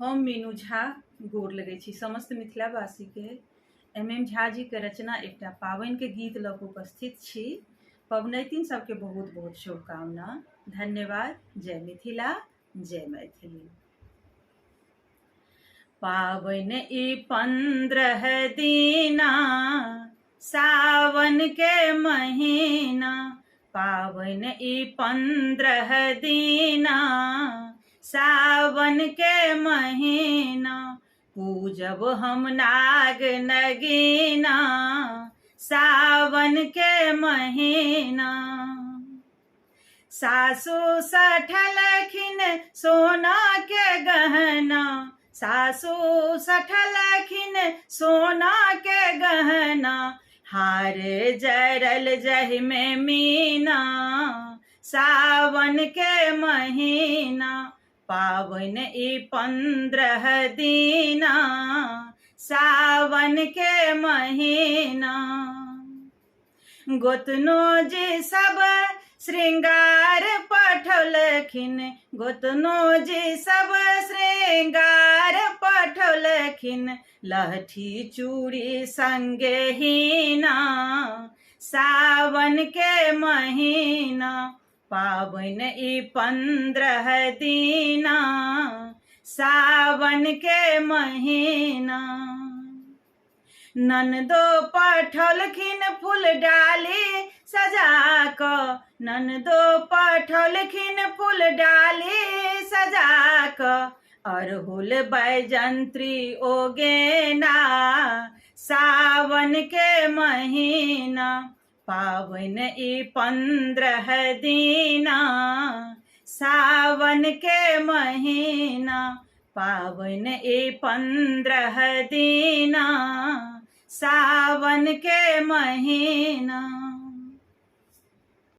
हम मीनू झा गोर लगै छी समस्त मिथिलावासी के। MM झा जी के रचना एकटा पावनि के गीत लऽ कऽ उपस्थित छी। पबनैतिन सबके बहुत बहुत शुभकामना। धन्यवाद। जय मिथिला, जय मैथिली। पावनि ई 15 दीना सावन के महीना, पावनि ई 15 दीना सावन के महीना, पूजब हम नाग नगीना सावन के महीना। सासु सठलखिन सोना के गहना, सासु सठलखिन सोना के गहना, हार जरल जहि में मीना सावन के महीना। पावनि ई 15 दीना सावन के महीना। गोतनो जी सब श्रृंगार पठौलखिन, गोतनो जी सब श्रृंगार पठौलखिन, लहठी चूड़ी संगे हीना सावन के महीना। पावनि ई 15 दीना सावन के महीना। ननदो पठौलखिन फूल डाली सजा क, ननदो पठौलखिन फूल डाली सजा क, अरहुल बैजंत्री ओगेना सावन के महीना। पावनि ई 15 दीना सावन के महीना, पावनि ई 15 दीना सावन के महीना।